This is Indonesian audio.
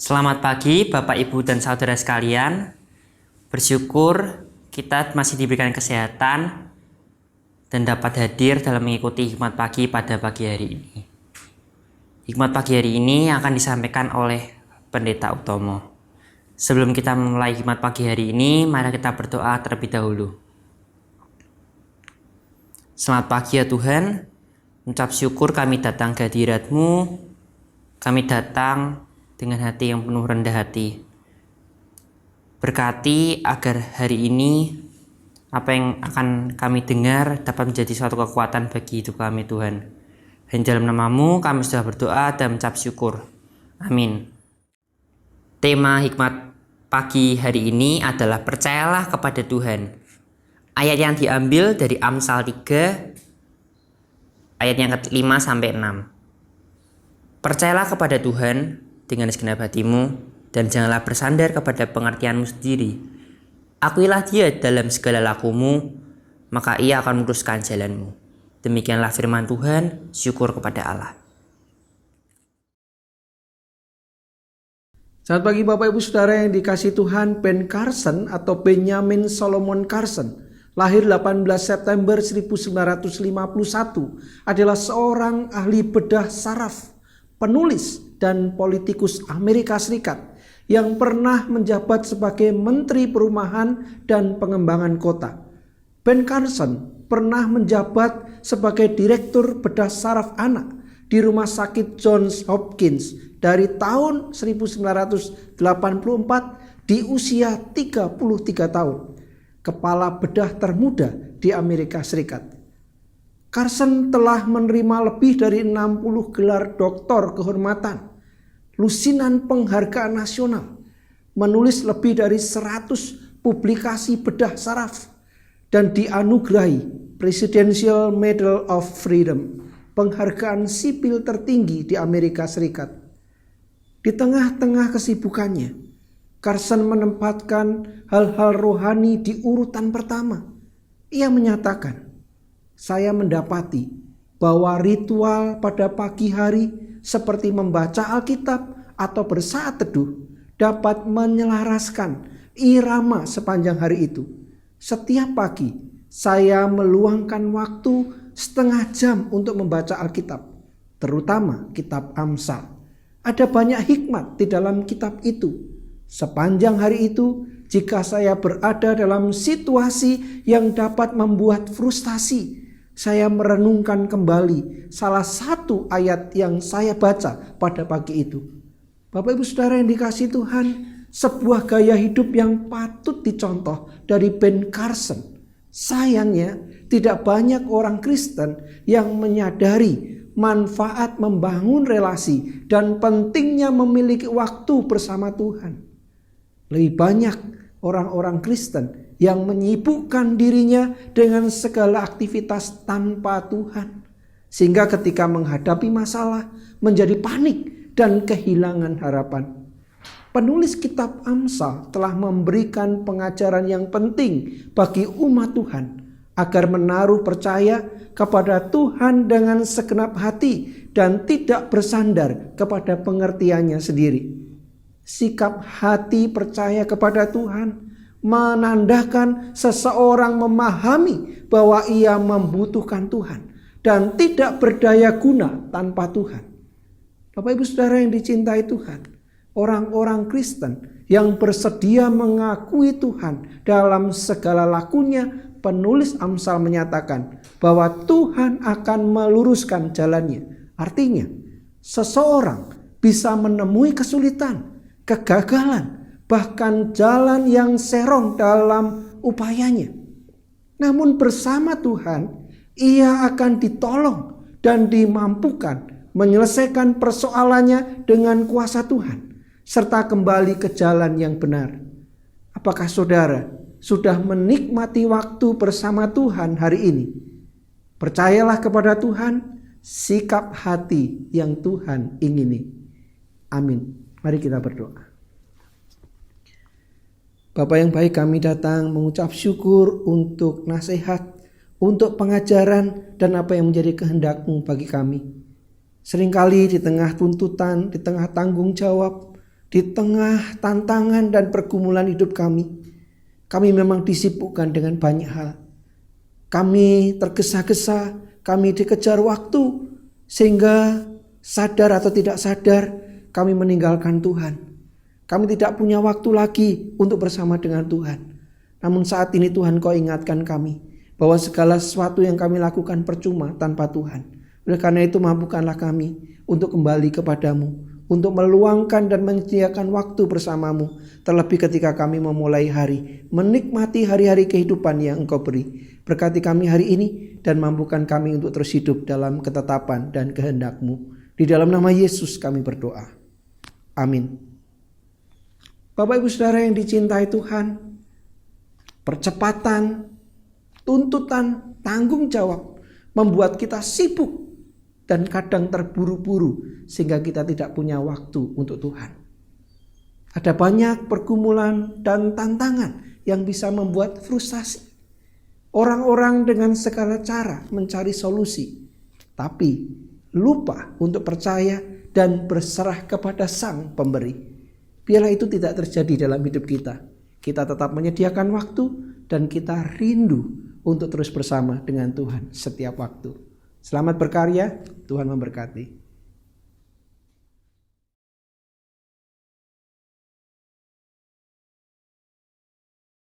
Selamat pagi Bapak, Ibu, dan saudara sekalian. Bersyukur kita masih diberikan kesehatan dan dapat hadir dalam mengikuti hikmat pagi pada pagi hari ini. Hikmat pagi hari ini akan disampaikan oleh Pendeta Utomo. Sebelum kita memulai hikmat pagi hari ini, mari kita berdoa terlebih dahulu. Selamat pagi ya Tuhan, mengucap syukur kami datang ke hadirat-Mu. Kami datang dengan hati yang penuh rendah hati. Berkati agar hari ini apa yang akan kami dengar dapat menjadi suatu kekuatan bagi hidup kami Tuhan. Dan dalam nama-Mu kami sudah berdoa dan mengucap syukur. Amin. Tema hikmat pagi hari ini adalah percayalah kepada Tuhan. Ayat yang diambil dari Amsal 3 ayat yang ke-5 sampai 6. Percayalah kepada Tuhan dengan segenap hatimu, dan janganlah bersandar kepada pengertianmu sendiri. Akuilah Dia dalam segala lakumu, maka Ia akan meluruskan jalanmu. Demikianlah firman Tuhan, syukur kepada Allah. Selamat pagi Bapak Ibu Saudara yang dikasihi Tuhan. Ben Carson atau Benjamin Solomon Carson, lahir 18 September 1951, adalah seorang ahli bedah saraf, penulis, dan politikus Amerika Serikat yang pernah menjabat sebagai Menteri Perumahan dan Pengembangan Kota. Ben Carson pernah menjabat sebagai Direktur Bedah Saraf Anak di Rumah Sakit Johns Hopkins dari tahun 1984 di usia 33 tahun. Kepala bedah termuda di Amerika Serikat. Carson telah menerima lebih dari 60 gelar doktor kehormatan, lusinan penghargaan nasional, menulis lebih dari 100 publikasi bedah saraf, dan dianugerahi Presidential Medal of Freedom, penghargaan sipil tertinggi di Amerika Serikat. Di tengah-tengah kesibukannya, Carson menempatkan hal-hal rohani di urutan pertama. Ia menyatakan, "Saya mendapati bahwa ritual pada pagi hari seperti membaca Alkitab atau bersaat teduh dapat menyelaraskan irama sepanjang hari itu. Setiap pagi saya meluangkan waktu setengah jam untuk membaca Alkitab, terutama kitab Amsal. Ada banyak hikmat di dalam kitab itu. Sepanjang hari itu, jika saya berada dalam situasi yang dapat membuat frustasi, saya merenungkan kembali salah satu ayat yang saya baca pada pagi itu." Bapak Ibu Saudara yang dikasihi Tuhan, sebuah gaya hidup yang patut dicontoh dari Ben Carson. Sayangnya tidak banyak orang Kristen yang menyadari manfaat membangun relasi dan pentingnya memiliki waktu bersama Tuhan. Lebih banyak orang-orang Kristen yang menyibukkan dirinya dengan segala aktivitas tanpa Tuhan, sehingga ketika menghadapi masalah menjadi panik dan kehilangan harapan. Penulis kitab Amsal telah memberikan pengajaran yang penting bagi umat Tuhan agar menaruh percaya kepada Tuhan dengan segenap hati dan tidak bersandar kepada pengertiannya sendiri. Sikap hati percaya kepada Tuhan menandakan seseorang memahami bahwa ia membutuhkan Tuhan dan tidak berdaya guna tanpa Tuhan. Bapak Ibu Saudara yang dicintai Tuhan, orang-orang Kristen yang bersedia mengakui Tuhan dalam segala lakunya, penulis Amsal menyatakan bahwa Tuhan akan meluruskan jalannya. Artinya, seseorang bisa menemui kesulitan, kegagalan, bahkan jalan yang serong dalam upayanya. Namun bersama Tuhan, ia akan ditolong dan dimampukan menyelesaikan persoalannya dengan kuasa Tuhan, serta kembali ke jalan yang benar. Apakah saudara sudah menikmati waktu bersama Tuhan hari ini? Percayalah kepada Tuhan, sikap hati yang Tuhan ingini. Amin. Mari kita berdoa. Bapa yang baik, kami datang mengucap syukur untuk nasihat, untuk pengajaran dan apa yang menjadi kehendak-Mu bagi kami. Seringkali di tengah tuntutan, di tengah tanggung jawab, Di tengah tantangan dan pergumulan hidup kami memang disibukkan dengan banyak hal. Kami tergesa-gesa, kami dikejar waktu, sehingga sadar atau tidak sadar kami meninggalkan Tuhan. Kami tidak punya waktu lagi untuk bersama dengan Tuhan. Namun saat ini Tuhan, Kau ingatkan kami bahwa segala sesuatu yang kami lakukan percuma tanpa Tuhan. Oleh karena itu mampukanlah kami untuk kembali kepadamu, untuk meluangkan dan menyediakan waktu bersamamu, terlebih ketika kami memulai hari, menikmati hari-hari kehidupan yang Engkau beri. Berkati kami hari ini dan mampukan kami untuk terus hidup dalam ketetapan dan kehendak-Mu. Di dalam nama Yesus kami berdoa. Amin. Bapak Ibu Saudara yang dicintai Tuhan, percepatan, tuntutan, tanggung jawab membuat kita sibuk dan kadang terburu-buru sehingga kita tidak punya waktu untuk Tuhan. Ada banyak pergumulan dan tantangan yang bisa membuat frustasi. Orang-orang dengan segala cara mencari solusi, tapi lupa untuk percaya dan berserah kepada Sang Pemberi. Biarlah itu tidak terjadi dalam hidup kita. Kita tetap menyediakan waktu dan kita rindu untuk terus bersama dengan Tuhan setiap waktu. Selamat berkarya, Tuhan memberkati.